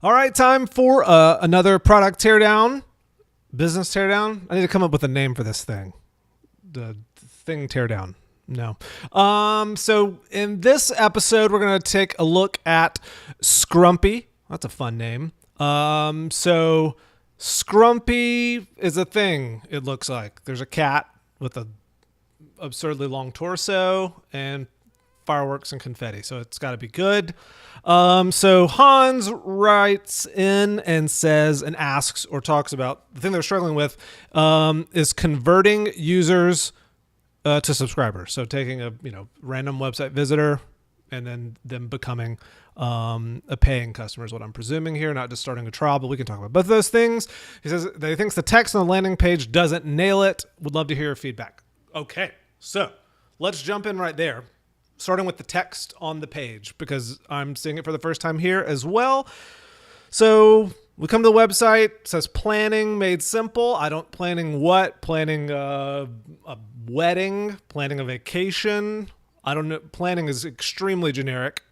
All right, time for another product teardown, business teardown. I need to come up with a name for this thing. The thing teardown. No. So in this episode, we're going to take a look at Scrumpy. That's a fun name. So Scrumpy is a thing, it looks like. There's a cat with a absurdly long torso and fireworks and confetti. So it's got to be good. So Hans writes in and says and asks or talks about the thing they're struggling with is converting users to subscribers. So taking a random website visitor and then them becoming a paying customer is what I'm presuming here, not just starting a trial, but we can talk about both of those things. He says that he thinks the text on the landing page doesn't nail it. Would love to hear your feedback. Okay, so let's jump in right there, starting with the text on the page because I'm seeing it for the first time here as well. So we come to the website, it says planning made simple. Planning what? Planning a wedding, planning a vacation. I don't know. Planning is extremely generic.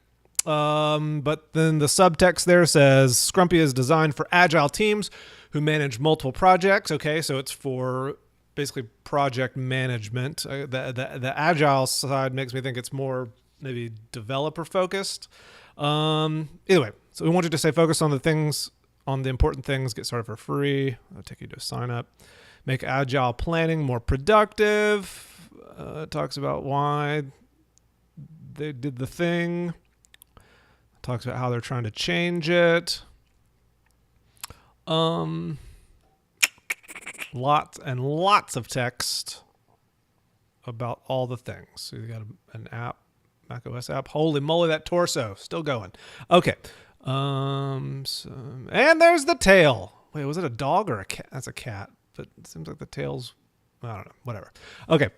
But then the subtext there says Scrumpy is designed for agile teams who manage multiple projects. Okay, so it's for basically project management. The agile side makes me think it's more maybe developer focused. Either way, so we want you to stay focused on the important things, get started for free. I'll take you to sign up, make agile planning more productive. It talks about why they did the thing. Talks about how they're trying to change it. Lots and lots of text about all the things. So you got an app, macOS app. Holy moly, that torso still going. Okay. And there's the tail. Wait, was it a dog or a cat? That's a cat, but it seems like the tail's, I don't know, whatever. Okay.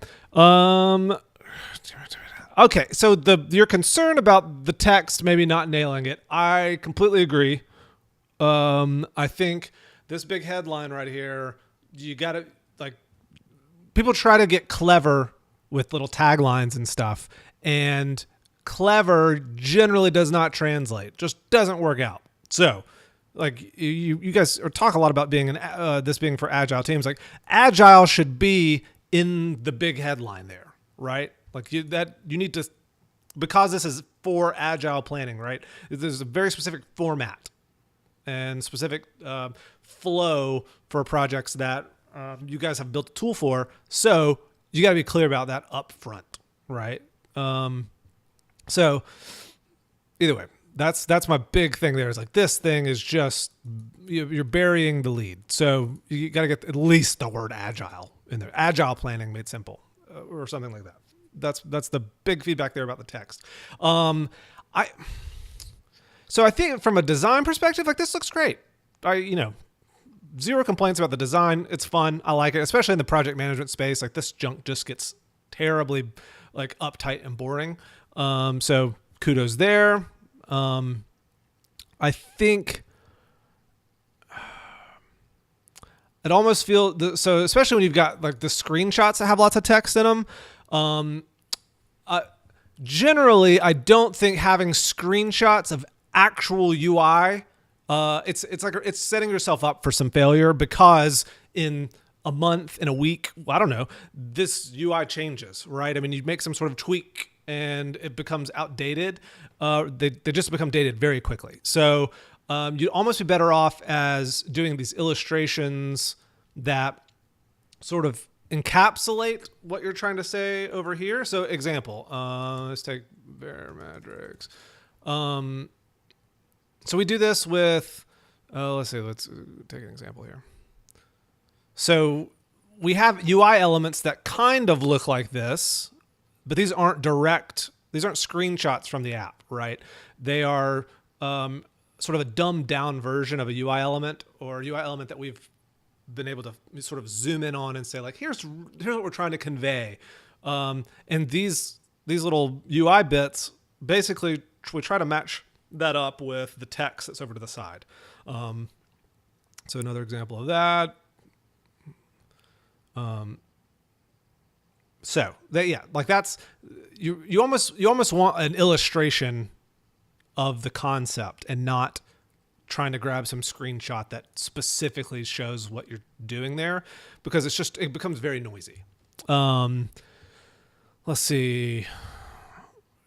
Okay, so your concern about the text maybe not nailing it, I completely agree. I think this big headline right here, you got to, people try to get clever with little taglines and stuff, and clever generally does not translate, just doesn't work out. So, you guys talk a lot about being this being for agile teams. Agile should be in the big headline there, right? You need to, because this is for agile planning, right? There's a very specific format and specific flow for projects that you guys have built a tool for. So you got to be clear about that up front, right? So either way, that's my big thing there is this thing is just, you're burying the lead. So you got to get at least the word agile in there. Agile planning made simple or something like that. That's the big feedback there about the text. So I think from a design perspective, this looks great. Zero complaints about the design. It's fun. I like it, especially in the project management space. This junk just gets terribly uptight and boring. So kudos there. I think it almost feels so, especially when you've got the screenshots that have lots of text in them. Generally, I don't think having screenshots of actual UI, it's setting yourself up for some failure because in a month, in a week, I don't know, this UI changes, right? I mean, you make some sort of tweak and it becomes outdated. They just become dated very quickly. So you'd almost be better off as doing these illustrations that sort of encapsulate what you're trying to say over here. So example, let's take Varimatrix. So we do this with, let's take an example here. So we have UI elements that kind of look like this, but these aren't screenshots from the app, right? They are sort of a dumbed down version of a UI element or a UI element that we've been able to sort of zoom in on and say here's what we're trying to convey. And these little UI bits, basically we try to match that up with the text that's over to the side. So another example of that. So that's you almost want an illustration of the concept and not trying to grab some screenshot that specifically shows what you're doing there, because it becomes very noisy. Let's see.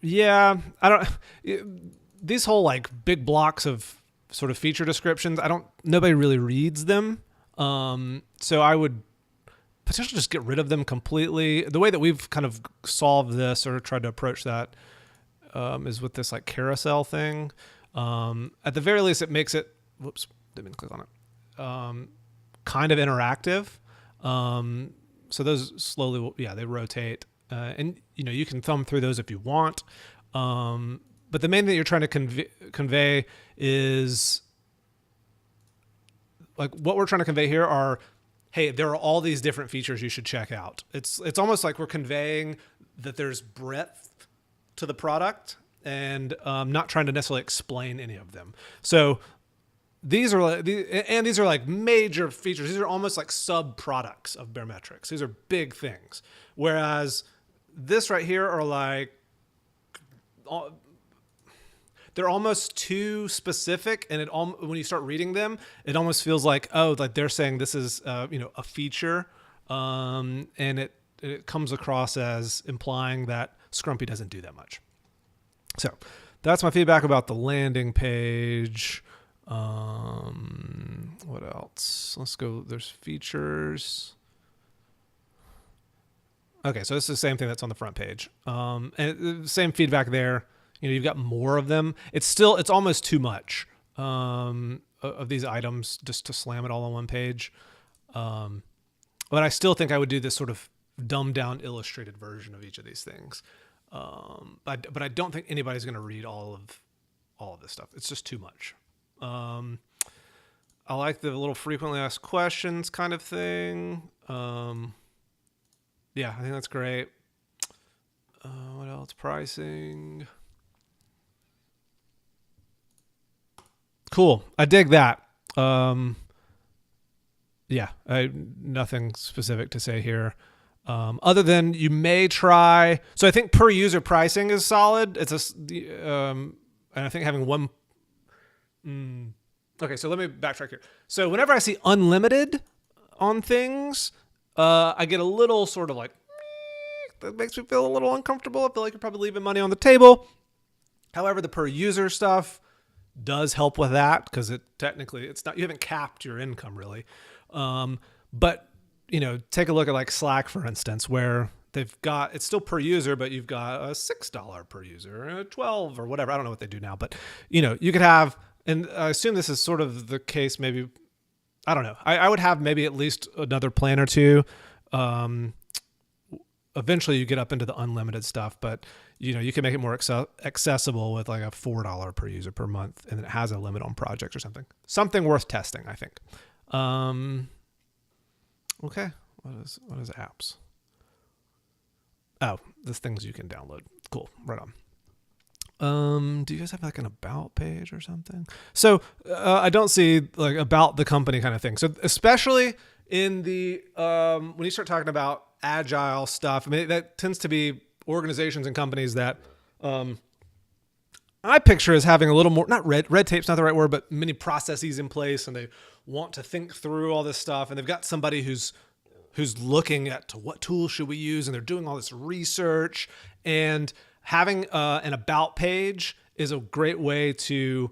Yeah, these whole like big blocks of sort of feature descriptions, nobody really reads them. So I would potentially just get rid of them completely. The way that we've kind of solved this or tried to approach that is with this like carousel thing. At the very least, it makes it, whoops, didn't mean to click on it, kind of interactive. So those slowly, they rotate. And, you can thumb through those if you want. But the main thing you're trying to convey is, like, what we're trying to convey here are, hey, there are all these different features you should check out. It's almost like we're conveying that there's breadth to the product, and not trying to necessarily explain any of them. So these are like major features. These are almost like sub products of Baremetrics. These are big things. Whereas this right here are like, they're almost too specific, and when you start reading them, it almost feels like, oh, like they're saying this is a feature, and it comes across as implying that Scrumpy doesn't do that much. So that's my feedback about the landing page. What else? Let's go. There's features. Okay, so this is the same thing that's on the front page. And same feedback there. You've got more of them. It's almost too much of these items just to slam it all on one page. But I still think I would do this sort of dumbed down illustrated version of each of these things. But I don't think anybody's going to read all of this stuff. It's just too much. I like the little frequently asked questions kind of thing. Yeah, I think that's great. What else? Pricing. Cool. I dig that. Yeah, nothing specific to say here. Other than you may try. So I think per user pricing is solid. And I think having one. Okay, so let me backtrack here. So whenever I see unlimited on things, I get a little sort of like, that makes me feel a little uncomfortable. I feel like you're probably leaving money on the table. However, the per user stuff does help with that, because it's not, you haven't capped your income really. But take a look at like Slack, for instance, where it's still per user, but you've got a $6 per user, a 12 or whatever. I don't know what they do now, but you could have, and I assume this is sort of the case. Maybe, I don't know. I would have maybe at least another plan or two. Eventually you get up into the unlimited stuff, but you can make it more accessible with like a $4 per user per month, and it has a limit on projects or something worth testing, I think. Okay. What is apps? Oh, there's things you can download. Cool. Right on. Do you guys have like an about page or something? So I don't see like about the company kind of thing. So especially in the when you start talking about agile stuff, I mean, that tends to be organizations and companies that I picture as having a little more, not red tape's not the right word, but many processes in place, and they want to think through all this stuff, and they've got somebody who's looking at what tools should we use, and they're doing all this research, and having an about page is a great way to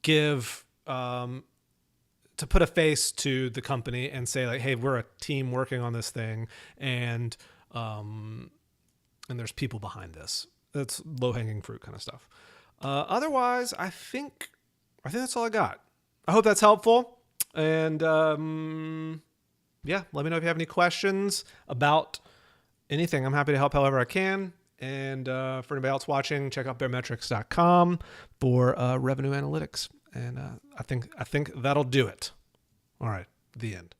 give to put a face to the company and say like, hey, we're a team working on this thing, and there's people behind this. That's low-hanging fruit kind of stuff. Otherwise, I think that's all I got. I hope that's helpful. And yeah, let me know if you have any questions about anything. I'm happy to help however I can. And for anybody else watching, check out baremetrics.com for revenue analytics. And I think that'll do it. All right, the end.